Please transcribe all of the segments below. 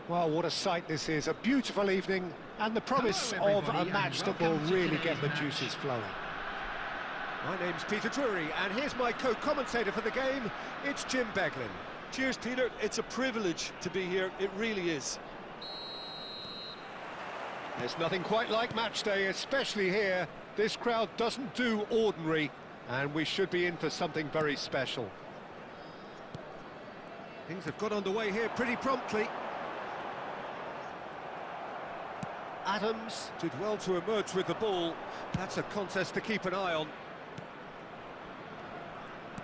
Well, what a sight this is, a beautiful evening, and the promise of a match that will really get the juices flowing. My name's Peter Drury, and here's my co-commentator for the game, it's Jim Beglin. Cheers, Peter. It's a privilege to be here, it really is. There's nothing quite like match day, especially here. This crowd doesn't do ordinary, and we should be in for something very special. Things have got underway here pretty promptly. Adams did well to emerge with the ball. That's a contest to keep an eye on.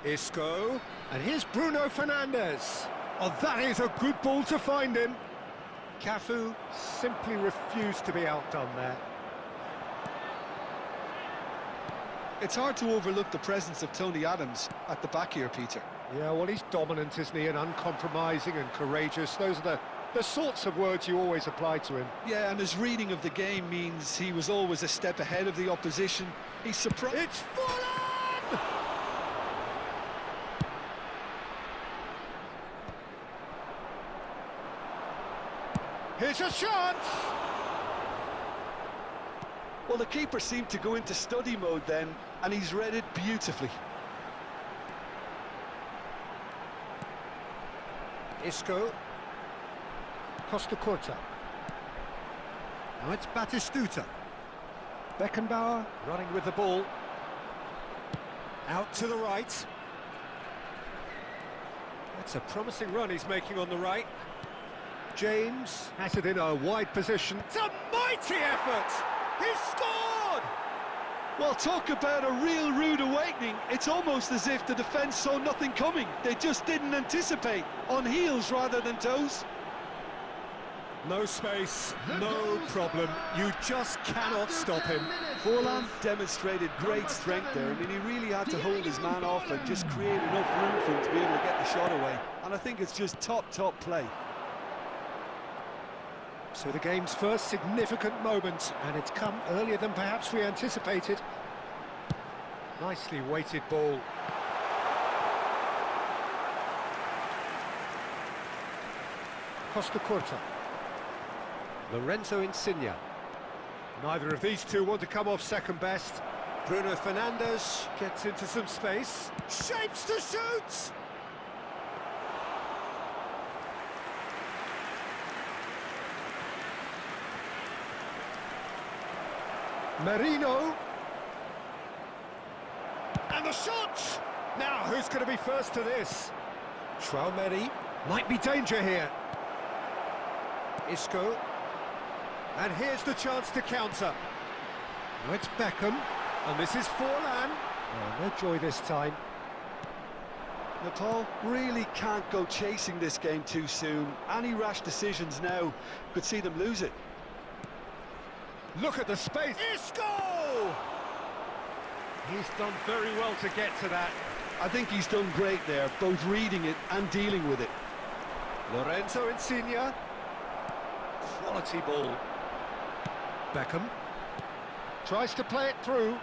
Isco, and here's Bruno Fernandes. Oh, that is a good ball to find him. Cafu simply refused to be outdone there. It's hard to overlook the presence of Tony Adams at the back here, Peter. Yeah, well, he's dominant, isn't he, and uncompromising and courageous. Those are the sorts of words you always apply to him. Yeah, and his reading of the game means he was always a step ahead of the opposition. He's surprised. It's full on! Here's a shot! Well, the keeper seemed to go into study mode then, and he's read it beautifully. Isco. Costa Curta. Now it's Batistuta. Beckenbauer running with the ball. Out to the right. That's a promising run he's making on the right. James has it in a wide position. It's a mighty effort! He's scored! Well, talk about a real rude awakening. It's almost as if the defence saw nothing coming. They just didn't anticipate. On heels rather than toes. No space, no problem. You just cannot stop him. Forlan demonstrated great strength there. I mean, he really had to hold his man off and just create enough room for him to be able to get the shot away. And I think it's just top play. So the game's first significant moment, and it's come earlier than perhaps we anticipated. Nicely weighted ball. Costa Curta. Lorenzo Insigne. Neither of these two want to come off second best. Bruno Fernandes gets into some space. Shapes to shoot! Merino. And the shot! Now, who's going to be first to this? Traoré. Might be danger here. Isco. And here's the chance to counter. Now it's Beckham. And this is Forlan. Oh, no joy this time. Nepal really can't go chasing this game too soon. Any rash decisions now could see them lose it. Look at the space. Isco! He's done very well to get to that. I think he's done great there, both reading it and dealing with it. Lorenzo Insigne. Quality ball. Beckham. Tries to play it through.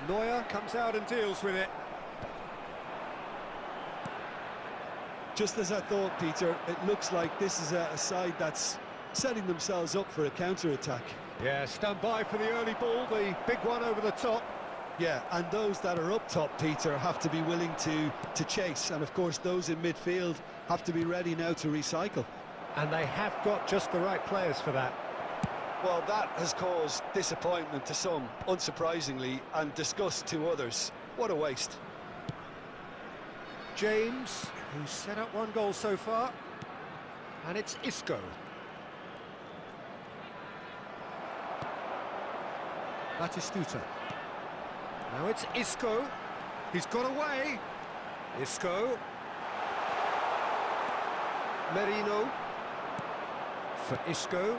Neuer comes out and deals with it. Just as I thought, Peter, it looks like this is a side that's setting themselves up for a counter-attack. Yeah, stand by for the early ball, the big one over the top. Yeah, and those that are up top, Peter, have to be willing to chase. And, of course, those in midfield have to be ready now to recycle. And they have got just the right players for that. Well, that has caused disappointment to some, unsurprisingly, and disgust to others. What a waste. James, who's set up one goal so far. And it's Isco. Batistuta. Now it's Isco. He's got away. Isco. Merino. For Isco.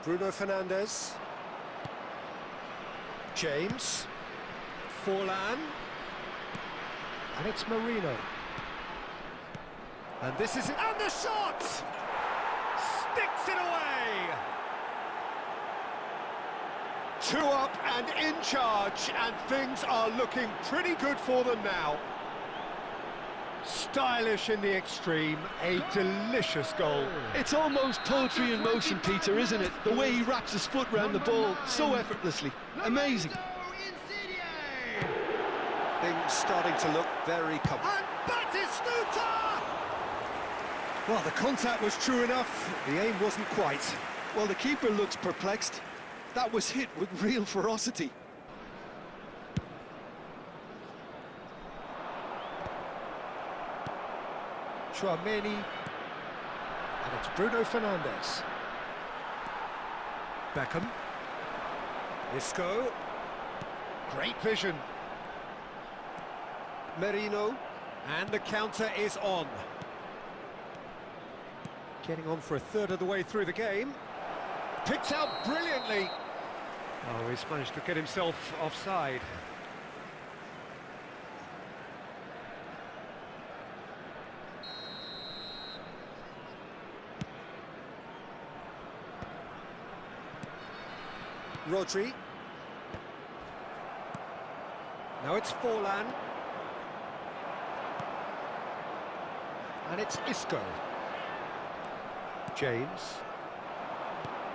Bruno Fernandes. James. Forlan. And it's Merino. And this is it. And the shot! Sticks it away! 2 up and in charge, and things are looking pretty good for them now. Stylish in the extreme, a delicious goal. It's almost poetry in motion, Peter, isn't it? The way he wraps his foot round the ball so effortlessly. Amazing. Things starting to look very comfortable. And Batistuta! Well, the contact was true enough, the aim wasn't quite. Well, the keeper looks perplexed. That was hit with real ferocity. Chouameni, and it's Bruno Fernandes. Beckham. Isco. Great vision. Merino. And the counter is on. Getting on for a third of the way through the game. Picked out brilliantly. Oh, he's managed to get himself offside. Rodri. Now it's Forlan. And it's Isco. James.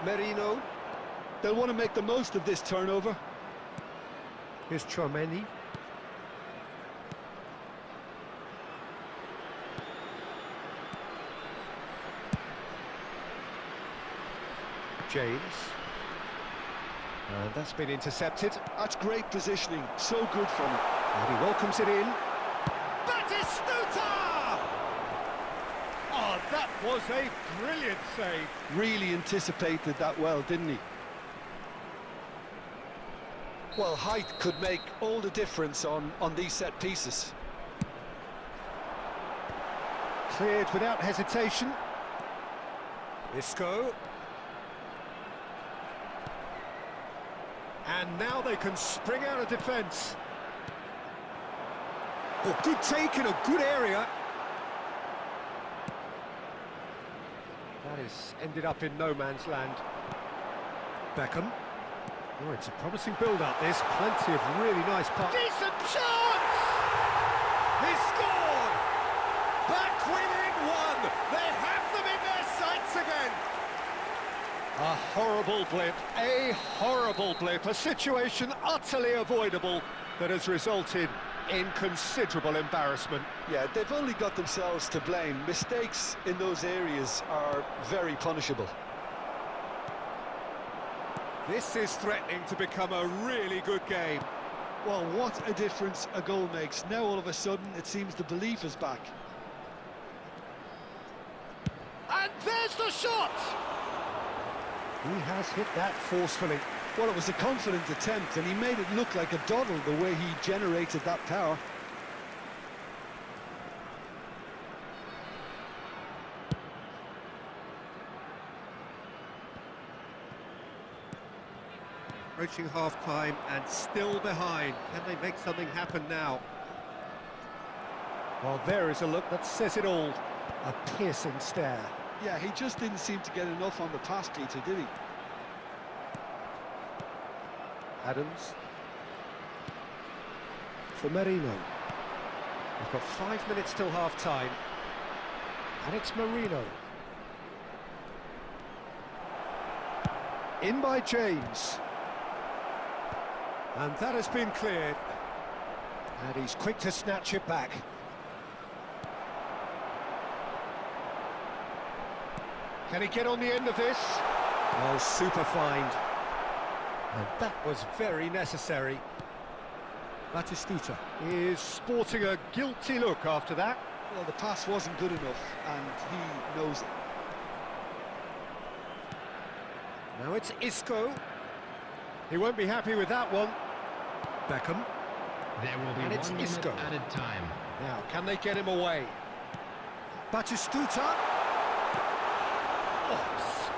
Merino. They'll want to make the most of this turnover. Here's Chouameni. James. And that's been intercepted. That's great positioning, so good from him. And he welcomes it in. Batistuta! Oh, that was a brilliant save. Really anticipated that well, didn't he? Well, height could make all the difference on these set pieces. Cleared without hesitation. Isco. And now they can spring out of defence. Oh, good take in a good area. That is ended up in no man's land. Beckham. Oh, it's a promising build-up, this. Plenty of really nice passes. Decent chance! He scored! Back within one! They have them in their sights again! A horrible blip, a situation utterly avoidable that has resulted in considerable embarrassment. Yeah, they've only got themselves to blame. Mistakes in those areas are very punishable. This is threatening to become a really good game. Well, what a difference a goal makes. Now all of a sudden it seems the belief is back. And there's the shot! He has hit that forcefully. Well, it was a confident attempt and he made it look like a doddle the way he generated that power. Approaching half-time and still behind. Can they make something happen now? Well, there is a look that says it all. A piercing stare. Yeah, he just didn't seem to get enough on the pass, Peter, did he? Adams. For Merino. We've got 5 minutes till half-time. And it's Merino. In by James. And that has been cleared. And he's quick to snatch it back. Can he get on the end of this? Oh, super find. And that was very necessary. Batistuta is sporting a guilty look after that. Well, the pass wasn't good enough, and he knows it. Now it's Isco. He won't be happy with that one. Beckham. There will be and it's 1 minute Isco. added time. Now, can they get him away? Batistuta. Oh,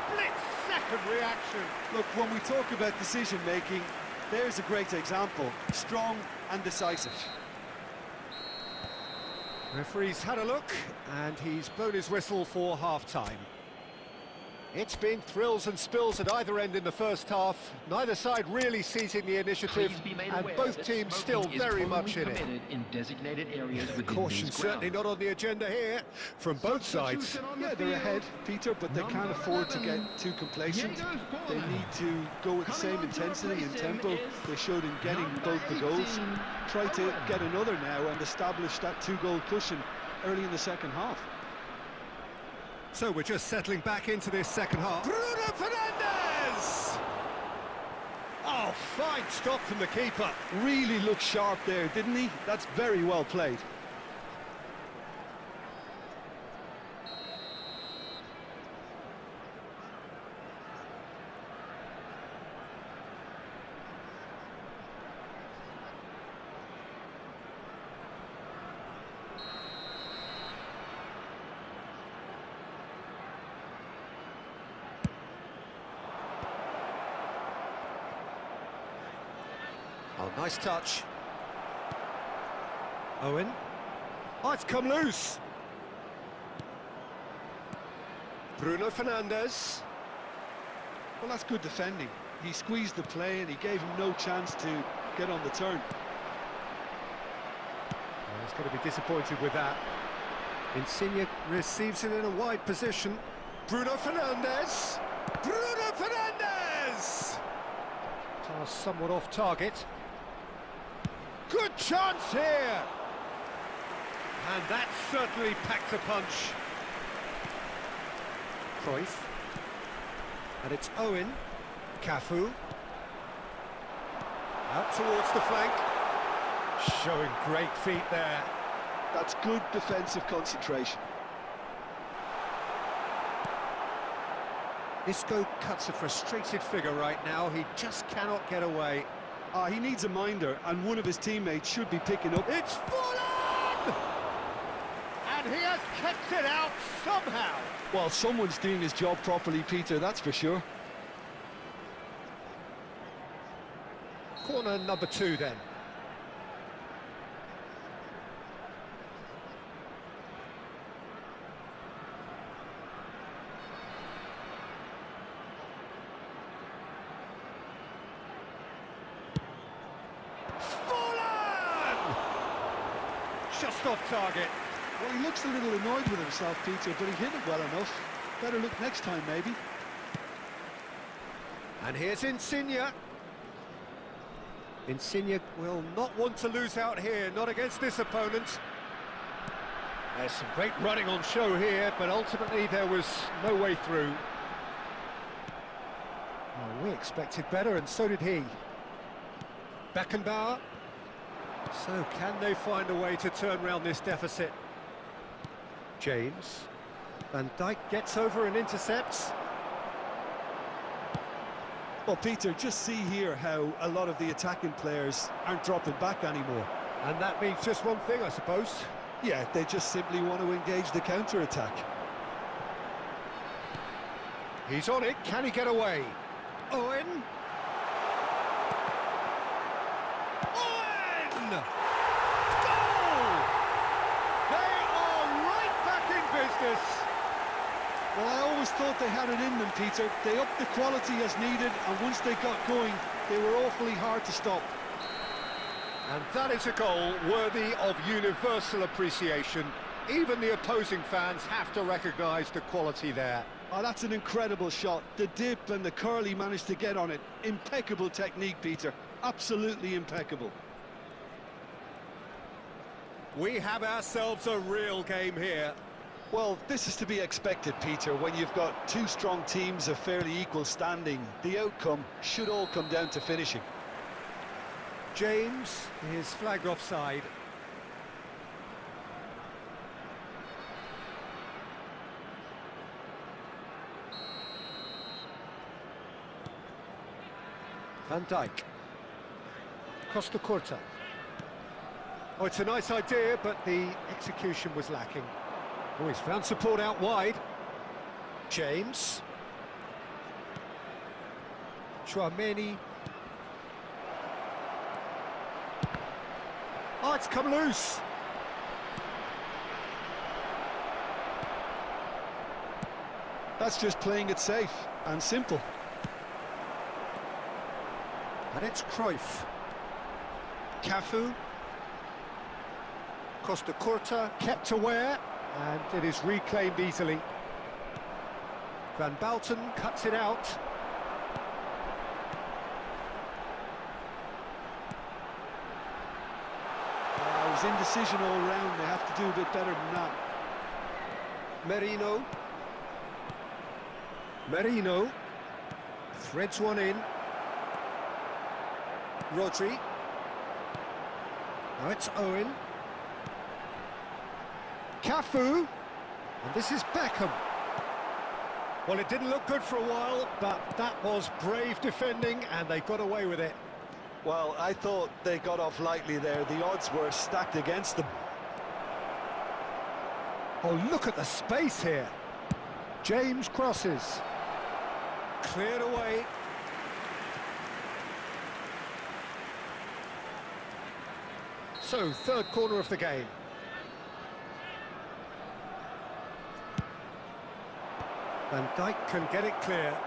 split-second reaction. Look, when we talk about decision-making, there's a great example. Strong and decisive. Referee's had a look, and he's blown his whistle for half-time. It's been thrills and spills at either end in the first half. Neither side really seizing the initiative, and both teams still very much in it. In designated areas Caution certainly not on the agenda here from both sides. Yeah, they're ahead, Peter, but they can't afford to get too complacent. They need to go with the same intensity and tempo they showed in getting both the goals. Try to get another now and establish that two-goal cushion early in the second half. So we're just settling back into this second half. Bruno Fernandes! Oh, fine stop from the keeper. Really looked sharp there, didn't he? That's very well played. Oh, nice touch. Owen. Oh, it's come loose. Bruno Fernandes. Well, that's good defending. He squeezed the play and he gave him no chance to get on the turn. Oh, he's going to be disappointed with that. Insigne receives it in a wide position. Bruno Fernandes. Bruno Fernandes! Pass somewhat off target. Good chance here! And that certainly packed a punch. Cruyff. And it's Owen. Cafu. Out towards the flank. Showing great feet there. That's good defensive concentration. Isco cuts a frustrated figure right now. He just cannot get away. He needs a minder, and one of his teammates should be picking up. It's full on! And he has kept it out somehow. Well, someone's doing his job properly, Peter, that's for sure. Corner number 2 then. Just off target. Well, he looks a little annoyed with himself, Peter, but he hit it well enough. Better look next time, maybe. And here's Insigne. Insigne will not want to lose out here, not against this opponent. There's some great running on show here, but ultimately there was no way through. Oh, we expected better, and so did he. Beckenbauer. So can they find a way to turn around this deficit? James. Van Dijk gets over and intercepts. Well, Peter, just see here how a lot of the attacking players aren't dropping back anymore. And that means just one thing, I suppose. Yeah, they just simply want to engage the counter-attack. He's on it, can he get away? Owen! Goal! They are right back in business. Well, I always thought they had it in them, Peter. They upped the quality as needed, and once they got going, they were awfully hard to stop. And that is a goal worthy of universal appreciation. Even the opposing fans have to recognise the quality there. Oh, that's an incredible shot. The dip and the curl he managed to get on it. Impeccable technique, Peter. Absolutely impeccable. We have ourselves a real game here. Well, this is to be expected, Peter. When you've got two strong teams of fairly equal standing, the outcome should all come down to finishing. James is flagged offside. Van Dijk. Costa Curta. Oh, it's a nice idea, but the execution was lacking. Oh, he's found support out wide. James. Chouameni. Oh, it's come loose. That's just playing it safe and simple. And it's Cruyff. Cafu. Costa Curta kept aware, and it is reclaimed easily. Van Balten cuts it out. It was indecision all round. They have to do a bit better than that. Merino threads one in. Rodri. Now it's Owen. Cafu. And this is Beckham. Well, it didn't look good for a while, but that was brave defending, and they got away with it. Well, I thought they got off lightly there. The odds were stacked against them. Oh, look at the space here. James crosses. Cleared away. So, third corner of the game. Van Dijk can get it clear.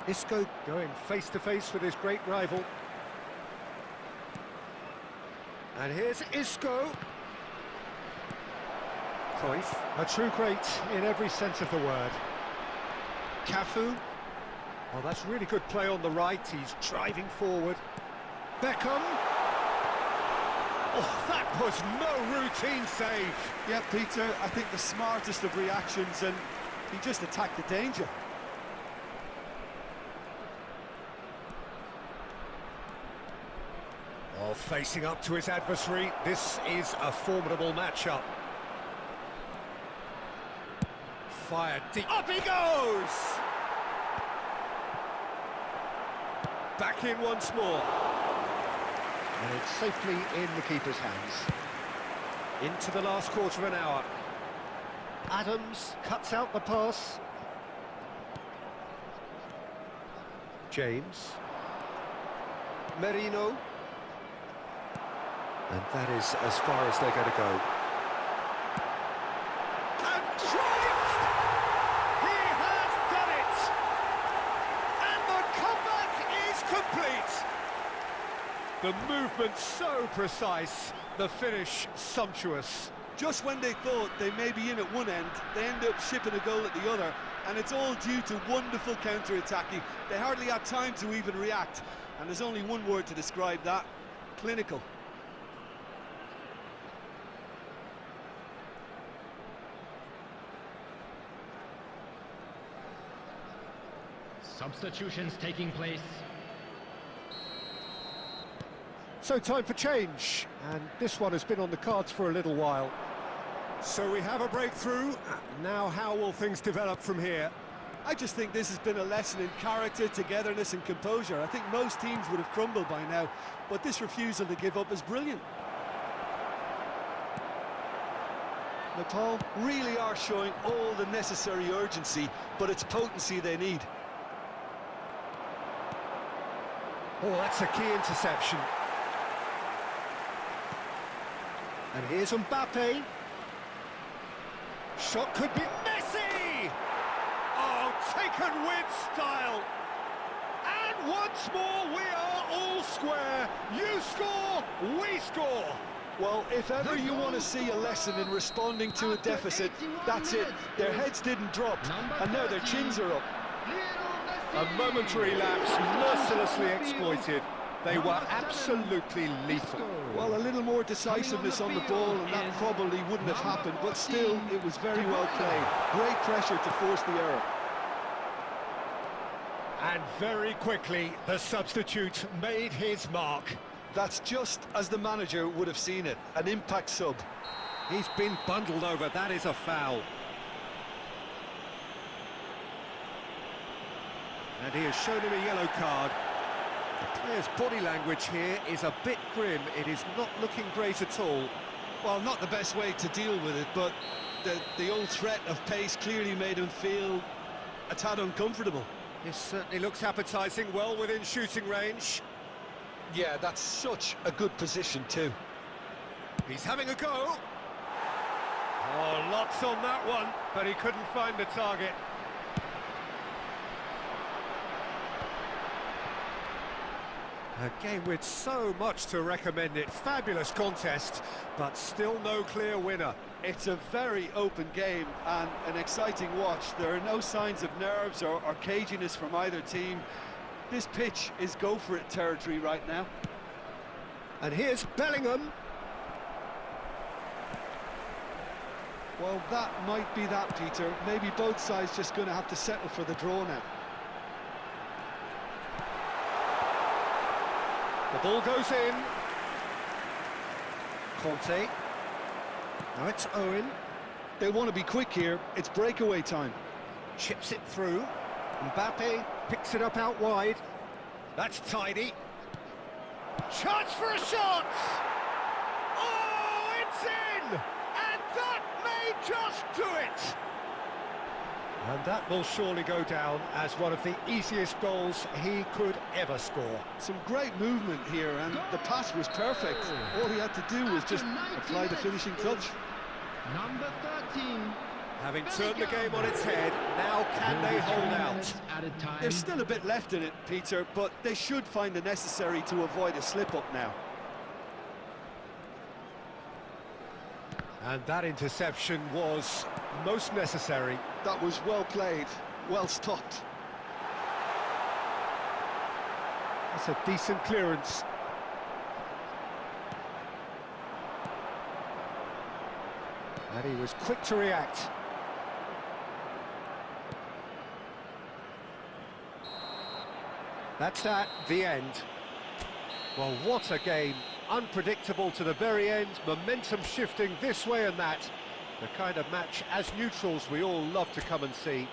Isco going face-to-face with his great rival. And here's Isco. Cruyff, a true great in every sense of the word. Cafu. Well, that's really good play on the right. He's driving forward. Beckham. Oh, that was no routine save. Yeah, Peter, I think the smartest of reactions, and he just attacked the danger. Oh, facing up to his adversary, this is a formidable matchup. Fired deep. Up he goes! Back in once more. And it's safely in the keeper's hands. Into the last quarter of an hour. Adams cuts out the pass. James. Merino. And that is as far as they're going to go. And Cruyff! He has done it! And the comeback is complete! The movement so precise, the finish sumptuous. Just when they thought they may be in at one end, they end up shipping a goal at the other, and it's all due to wonderful counter-attacking. They hardly had time to even react, and there's only one word to describe that: clinical. Substitutions taking place. So time for change, and this one has been on the cards for a little while. So we have a breakthrough. Now how will things develop from here? I just think this has been a lesson in character, togetherness and composure. I think most teams would have crumbled by now, but this refusal to give up is brilliant. Nepal really are showing all the necessary urgency, but it's potency they need. Oh, that's a key interception. And here's Mbappe. Shot could be Messi! Oh, taken with style. And once more, we are all square. You score, we score. Well, if ever you want to see a lesson in responding to a deficit, that's it. Their heads didn't drop, and now their chins are up. A momentary lapse, mercilessly exploited. They were absolutely lethal. Well, a little more decisiveness on the ball, and that probably wouldn't have happened, but still, it was very well played. Great pressure to force the error. And very quickly, the substitute made his mark. That's just as the manager would have seen it, an impact sub. He's been bundled over, that is a foul. And he has shown him a yellow card. The player's body language here is a bit grim. It is not looking great at all. Well, not the best way to deal with it, but the old threat of pace clearly made him feel a tad uncomfortable. This certainly looks appetising, well within shooting range. Yeah, that's such a good position too. He's having a go. Oh, lots on that one, but he couldn't find the target. A game with so much to recommend it. Fabulous contest, but still no clear winner. It's a very open game and an exciting watch. There are no signs of nerves or caginess from either team. This pitch is go-for-it territory right now. And here's Bellingham. Well, that might be that, Peter. Maybe both sides just going to have to settle for the draw now. The ball goes in. Conte. Now it's Owen. They want to be quick here. It's breakaway time. Chips it through. Mbappe picks it up out wide. That's tidy. Chance for a shot! Oh, it's in! And that may just do it! And that will surely go down as one of the easiest goals he could ever score. Some great movement here, and the pass was perfect. All he had to do was just apply the finishing touch. Number 13. Having turned the game on its head, now can they hold out? There's still a bit left in it, Peter, but they should find the necessary to avoid a slip-up now. And that interception was most necessary. That was well played, well stopped. That's a decent clearance. And he was quick to react. That's the end. Well, what a game. Unpredictable to the very end, momentum shifting this way and that. The kind of match, as neutrals, we all love to come and see.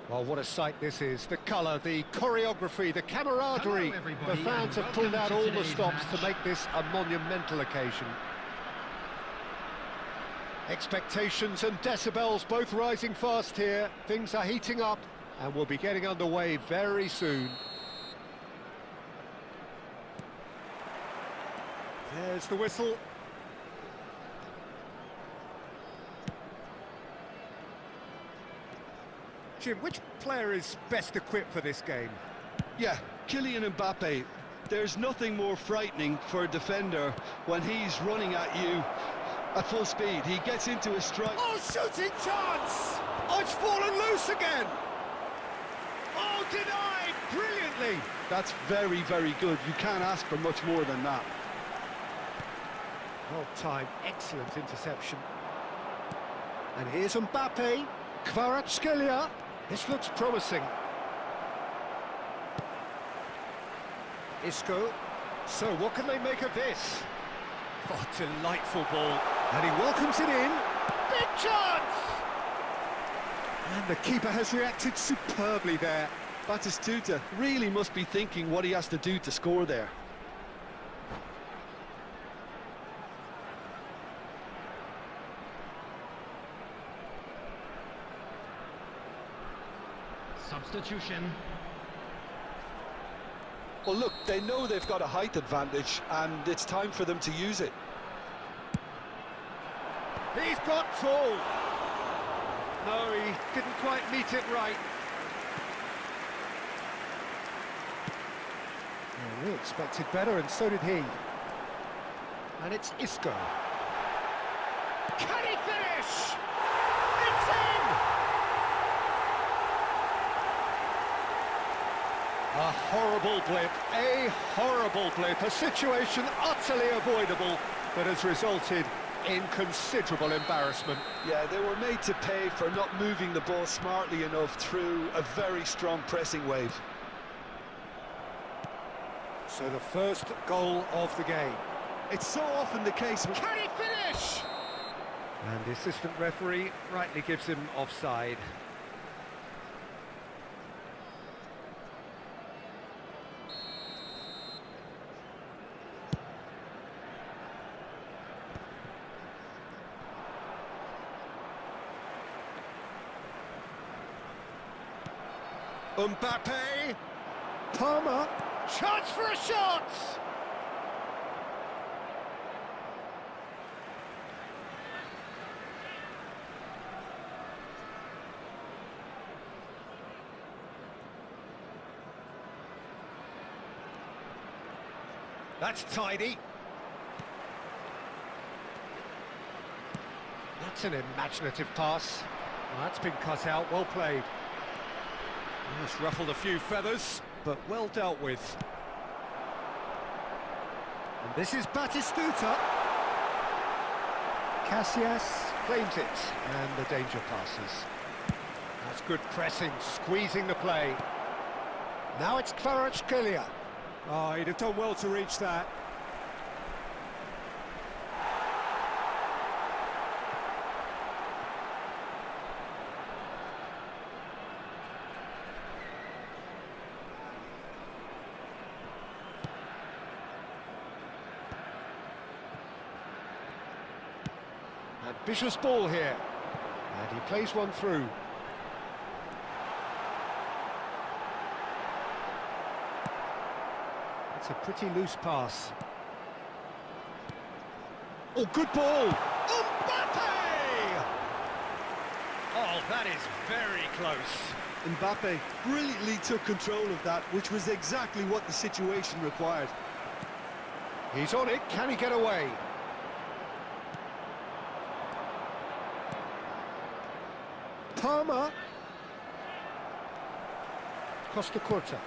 Well, what a sight this is. The colour, the choreography, the camaraderie. The fans have pulled out all the stops to make this a monumental occasion. Expectations and decibels both rising fast here. Things are heating up and we'll be getting underway very soon. There's the whistle. Jim, which player is best equipped for this game? Yeah, Kylian Mbappe. There's nothing more frightening for a defender when he's running at you at full speed. He gets into a strike. Oh, shooting chance! Oh, it's fallen loose again! Oh, denied brilliantly! That's very, very good. You can't ask for much more than that. Well timed, excellent interception. And here's Mbappe, Kvaratskhelia. This looks promising. Isco. So what can they make of this? Oh, delightful ball. And he welcomes it in. Big chance! And the keeper has reacted superbly there. Batistuta really must be thinking what he has to do to score there. Substitution. Well, look, they know they've got a height advantage, and it's time for them to use it. He's got tall. No, he didn't quite meet it right. Well, we expected better, and so did he. And it's Isco. Can he finish? It's in! A horrible blip, a situation utterly avoidable that has resulted in considerable embarrassment. Yeah, they were made to pay for not moving the ball smartly enough through a very strong pressing wave. So the first goal of the game. It's so often the case. Can he finish? And the assistant referee rightly gives him offside. Mbappe, Palmer, chance for a shot! That's tidy. That's an imaginative pass. Well, that's been cut out, well played. Just ruffled a few feathers, but well dealt with. And this is Batistuta. Casillas claims it, and the danger passes. That's good pressing, squeezing the play. Now it's Kvaratskhelia. Oh, he'd have done well to reach that. Ambitious ball here, and he plays one through. It's a pretty loose pass. Oh, good ball! Mbappe! Oh, that is very close. Mbappe brilliantly took control of that, which was exactly what the situation required. He's on it, can he get away? Palmer. Costa Curta.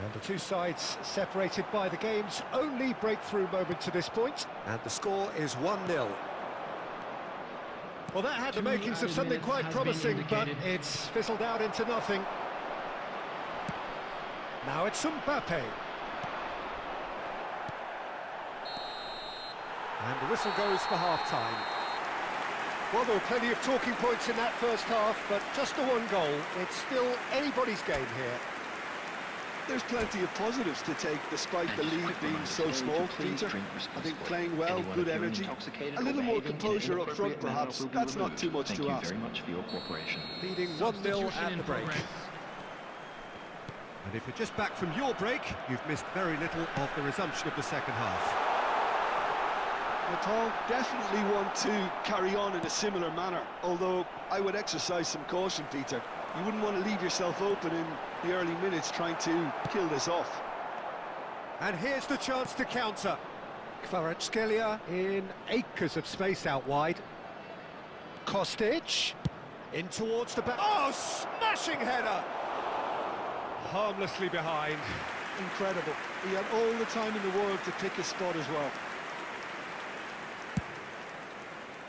And the two sides separated by the game's only breakthrough moment to this point. And the score is 1-0. Well, that had the makings of something quite promising, but it's fizzled out into nothing. Now it's Mbappe. And the whistle goes for half-time. Well, there were plenty of talking points in that first half, but just the one goal. It's still anybody's game here. There's plenty of positives to take, despite the lead being so small, Peter. I think playing well, good energy, a little more composure up front, perhaps. That's not too much to ask. Leading 1-0 at the break. And if you're just back from your break, you've missed very little of the resumption of the second half. Natal definitely want to carry on in a similar manner, although I would exercise some caution, Peter. You wouldn't want to leave yourself open in the early minutes trying to kill this off. And here's the chance to counter. Kvaratskhelia in acres of space out wide. Kostic in towards the back. Oh, smashing header! Harmlessly behind. Incredible. He had all the time in the world to pick his spot as well.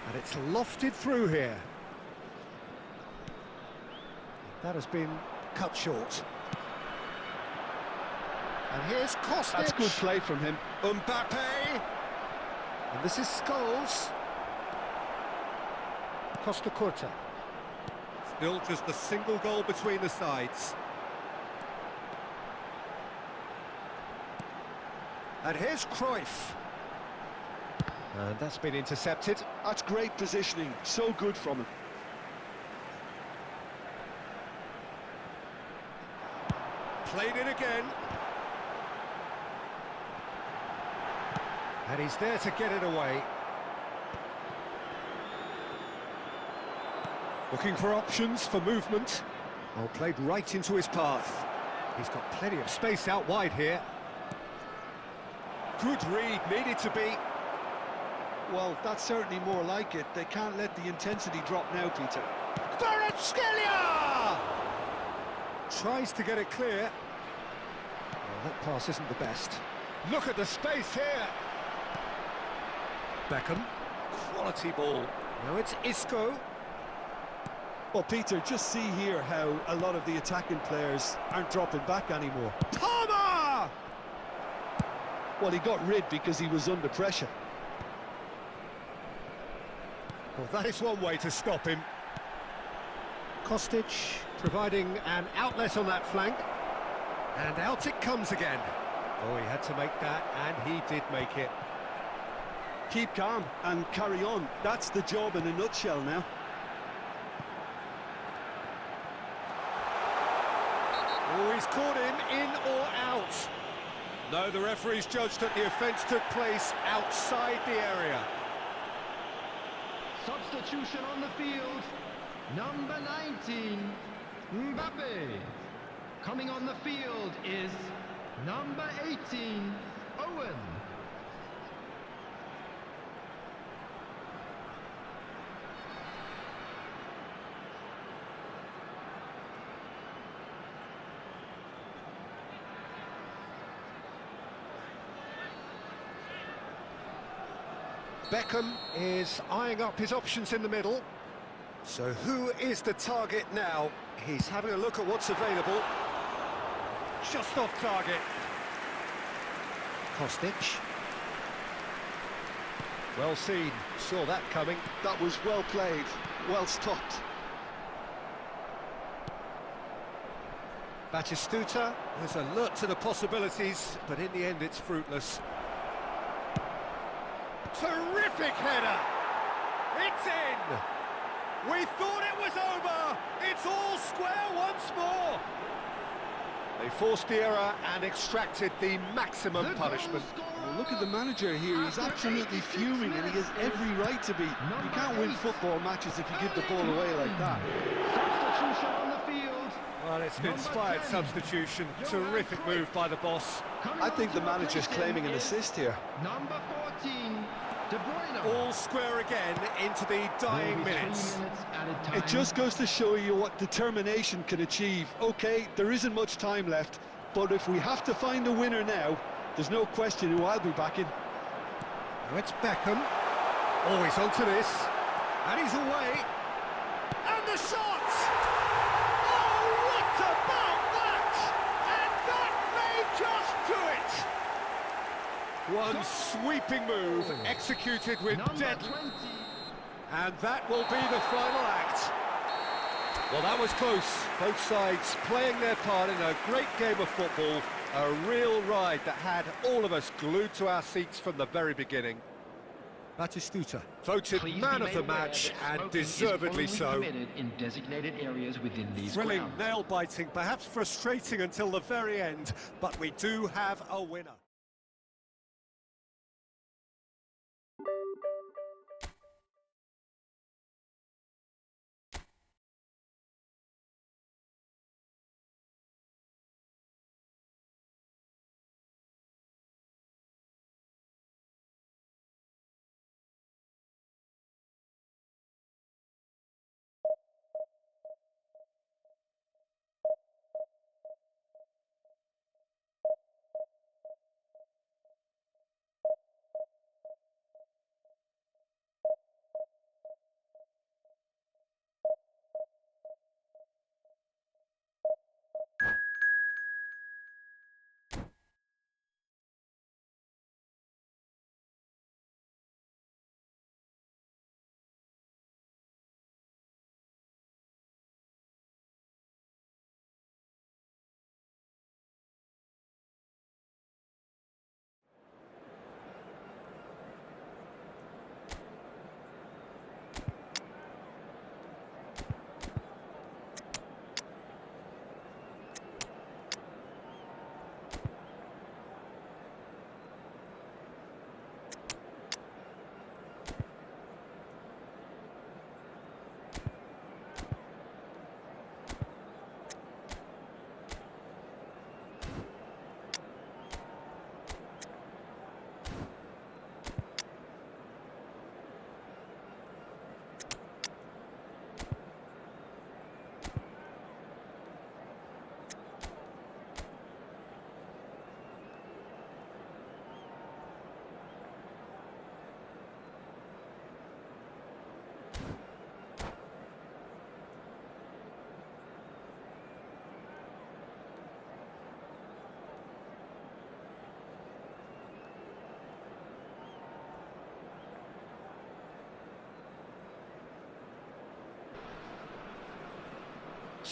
And it's lofted through here. That has been cut short. And here's Kostic. That's good play from him. Mbappe. And this is Scholes. Costa Curta. Still just a single goal between the sides. And here's Cruyff. And that's been intercepted. That's great positioning, so good from him. Played it again. And he's there to get it away. Looking for options for movement. Oh, played right into his path. He's got plenty of space out wide here. Good read, needed to be. Well, that's certainly more like it. They can't let the intensity drop now, Peter. Kvaratskhelia! Tries to get it clear. Well, that pass isn't the best. Look at the space here. Beckham. Quality ball. Now it's Isco. Well, Peter, just see here how a lot of the attacking players aren't dropping back anymore. Palmer! Well, he got rid because he was under pressure. Well, that is one way to stop him. Kostic providing an outlet on that flank. And out it comes again. Oh, he had to make that, and he did make it. Keep calm and carry on. That's the job in a nutshell now. Oh, he's caught him in or out. No, the referee's judged that the offence took place outside the area. Substitution on the field. Number 19, Mbappe. Coming on the field is number 18, Owen. Beckham is eyeing up his options in the middle. So who is the target now? He's having a look at what's available. Just off target. Kostic. Well seen, saw that coming. That was well played, well stopped. Batistuta is alert to the possibilities, but in the end it's fruitless. Terrific header! It's in! We thought it was over! It's all square once more! They forced the error and extracted the maximum punishment. Well, look at the manager here, he's absolutely fuming and he has every right to be. You can't win football matches if you give the ball away like that. Substitution on the field. Well, it's an inspired substitution. Terrific move by the boss. I think the manager's claiming an assist here. Number 14, De Bruyne. All square again into the dying minutes. It just goes to show you what determination can achieve. Okay, there isn't much time left, but if we have to find a winner now, there's no question who I'll be backing. Now it's Beckham. Oh, he's onto this. And he's away. And the shot! Oh, what about that? And that may just do it. One sweeping move executed with deadly. And that will be the final act. Well, that was close. Both sides playing their part in a great game of football. A real ride that had all of us glued to our seats from the very beginning. Batistuta voted man of the match, and deservedly so. In designated areas within these Thrilling, grounds. nail-biting, perhaps frustrating until the very end, but we do have a winner.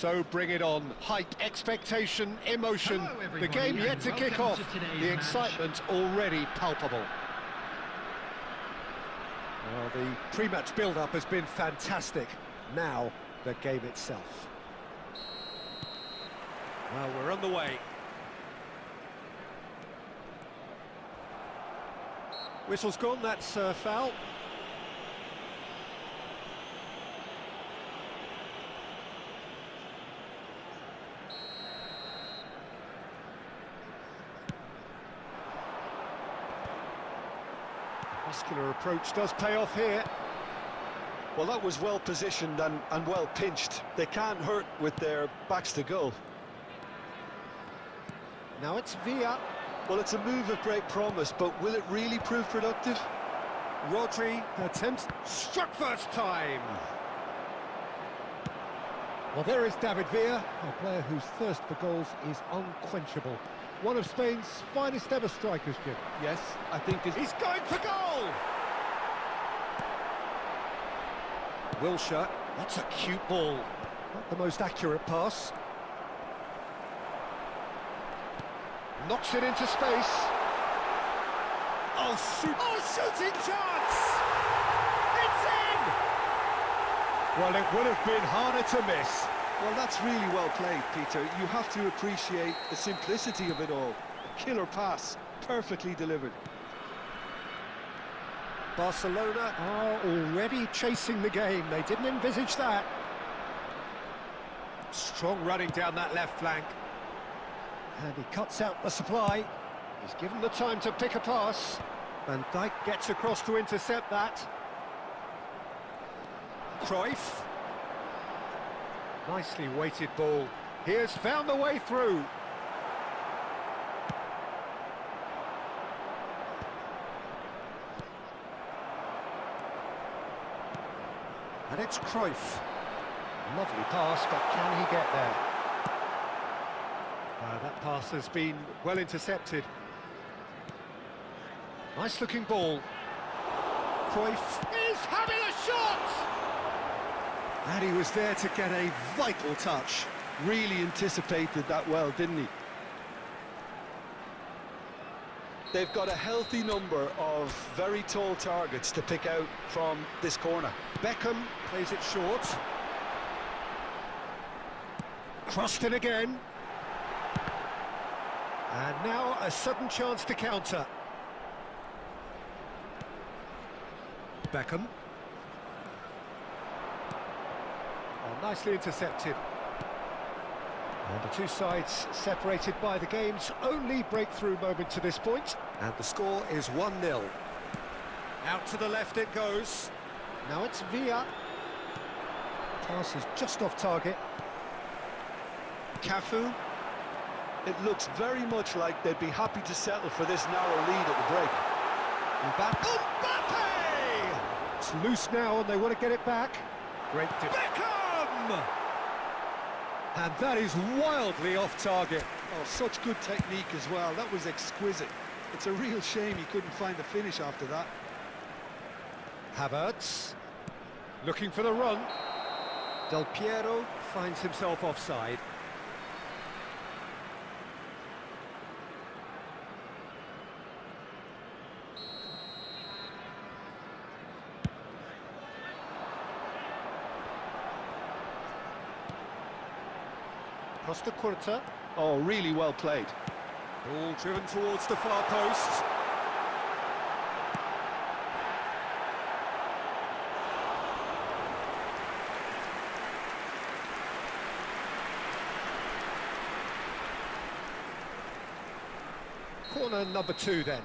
So bring it on. Hype, expectation, emotion. Hello, The everybody, game yet and to kick welcome off. to today's The match. excitement already palpable. Well, the pre-match build-up has been fantastic. Now, the game itself. Well, we're on the way. Whistle's gone, that's foul. Muscular approach does pay off here. Well, that was well positioned and well pinched. They can't hurt with their backs to goal. Now it's Villa. Well, it's a move of great promise, but will it really prove productive? Rodri attempts, struck first time. Well, there is David Villa, a player whose thirst for goals is unquenchable. One of Spain's finest ever strikers, Jim. Yes, I think He's going for goal! Wilshere, that's a cute ball. Not the most accurate pass. Knocks it into space. Oh, shooting chance! It's in! Well, it would have been harder to miss. Well, that's really well played, Peter. You have to appreciate the simplicity of it all. A killer pass, perfectly delivered. Barcelona are already chasing the game. They didn't envisage that. Strong running down that left flank. And he cuts out the supply. He's given the time to pick a pass. Van Dijk gets across to intercept that. Cruyff. Nicely weighted ball. He has found the way through. And it's Cruyff. Lovely pass, but can he get there? That pass has been well intercepted. Nice looking ball. Cruyff is having a shot! And he was there to get a vital touch. Really anticipated that well, didn't he? They've got a healthy number of very tall targets to pick out from this corner. Beckham plays it short. Crossed in again. And now a sudden chance to counter. Beckham. Oh, nicely intercepted. And the two sides separated by the game's only breakthrough moment to this point. And the score is 1-0. Out to the left it goes. Now it's Villa. Pass is just off target. Cafu. It looks very much like they'd be happy to settle for this narrow lead at the break. Mbappe! It's loose now and they want to get it back. Great Beckham! And that is wildly off target. Oh, such good technique as well. That was exquisite. It's a real shame he couldn't find the finish after that. Havertz looking for the run. Del Piero finds himself offside. Costa Curta. Oh, really well played. Ball driven towards the far post. Corner number 2 then.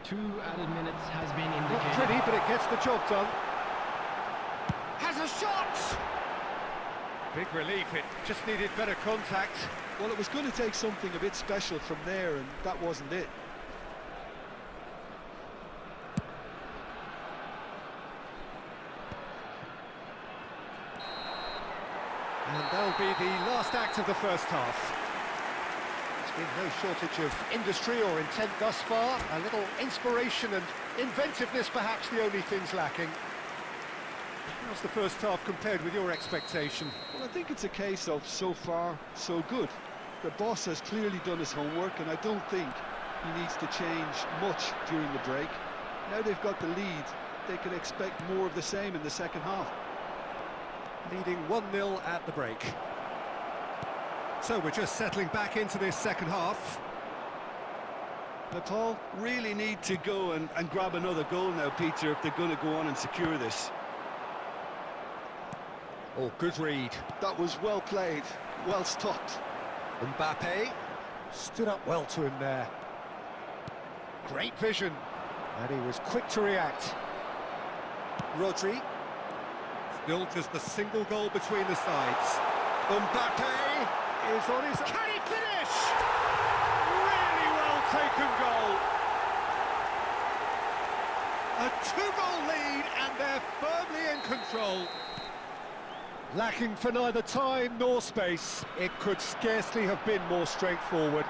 2 added minutes has been Not indicated. pretty, but it gets the job done. Has a shot! Big relief, it just needed better contact. Well, it was going to take something a bit special from there, and that wasn't it. And that'll be the last act of the first half. There's been no shortage of industry or intent thus far. A little inspiration and inventiveness, perhaps the only things lacking. How's the first half compared with your expectation? Well, I think it's a case of so far, so good. The boss has clearly done his homework, and I don't think he needs to change much during the break. Now they've got the lead, they can expect more of the same in the second half. Leading 1-0 at the break. So we're just settling back into this second half. Nepal really need to go and grab another goal now, Peter, if they're going to go on and secure this. Oh, good read. That was well played, well stopped. Mbappe stood up well to him there. Great vision, and he was quick to react. Rodri, still just the single goal between the sides. Mbappe is on his... Can he finish? Really well taken goal. A 2-goal lead, and they're firmly in control. Lacking for neither time nor space, it could scarcely have been more straightforward.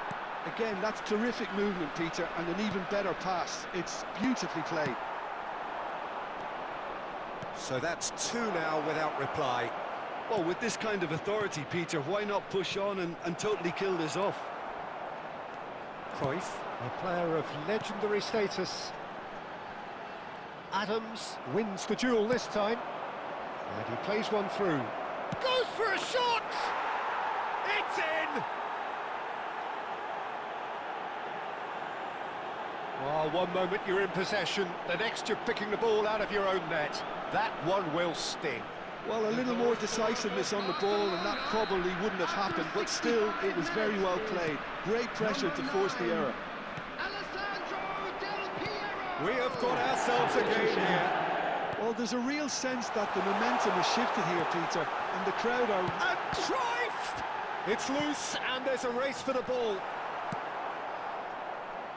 Again, that's terrific movement, Peter, and an even better pass. It's beautifully played. So that's 2 now without reply. Well, with this kind of authority, Peter, why not push on and totally kill this off? Cruyff, a player of legendary status. Adams wins the duel this time. And he plays one through. Goes for a shot! It's in! Well, one moment you're in possession, the next you're picking the ball out of your own net. That one will sting. Well, a little more decisiveness on the ball, and that probably wouldn't have happened, but still, it was very well played. Great pressure to force the error. We have got ourselves a game here. Well, there's a real sense that the momentum has shifted here, Peter, and the crowd are... And Cruyff! It's loose, and there's a race for the ball.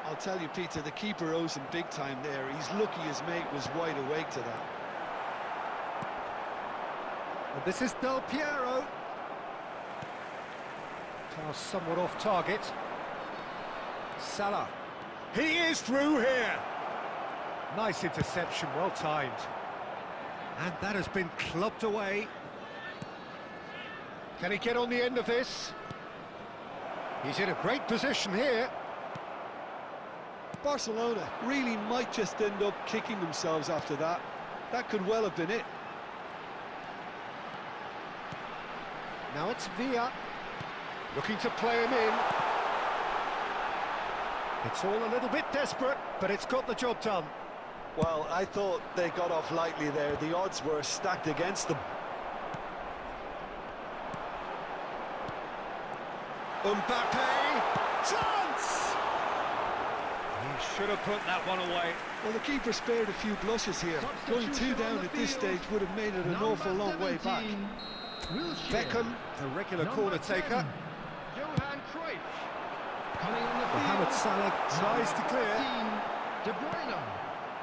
I'll tell you, Peter, the keeper owes him big time there. He's lucky his mate was wide awake to that. And this is Del Piero. Pass somewhat off target. Salah. He is through here. Nice interception, well timed. And that has been clubbed away. Can he get on the end of this? He's in a great position here. Barcelona really might just end up kicking themselves after that. That could well have been it. Now it's Villa, looking to play him in. It's all a little bit desperate, but it's got the job done. Well, I thought they got off lightly there. The odds were stacked against them. Mbappe, chance! He should have put that one away. Well, the keeper spared a few blushes here. Going 2 down at this stage would have made it an awful long way back. Beckham, the regular corner taker. Johan Cruyff. Coming on the Mohamed field. Salah tries to clear. De Bruyne.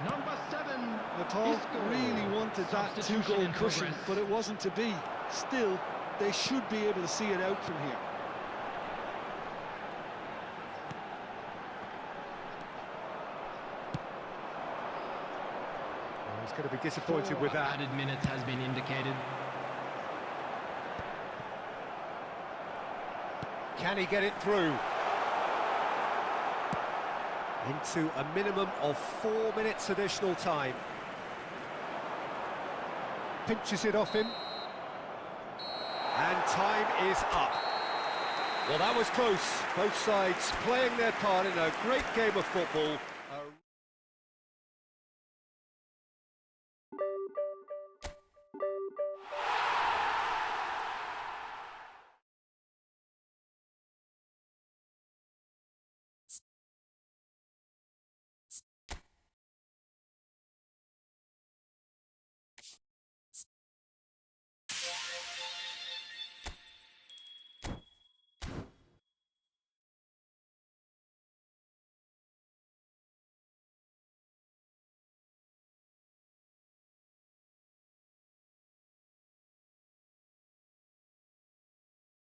Number 7. Nepal Isco. really wanted that Substitution 2-goal in cushion, progress. but it wasn't to be. Still, they should be able to see it out from here. He's going to be disappointed with that. Added minutes has been indicated. Can he get it through? Into a minimum of 4 minutes additional time. Pinches it off him. And time is up. Well, that was close. Both sides playing their part in a great game of football.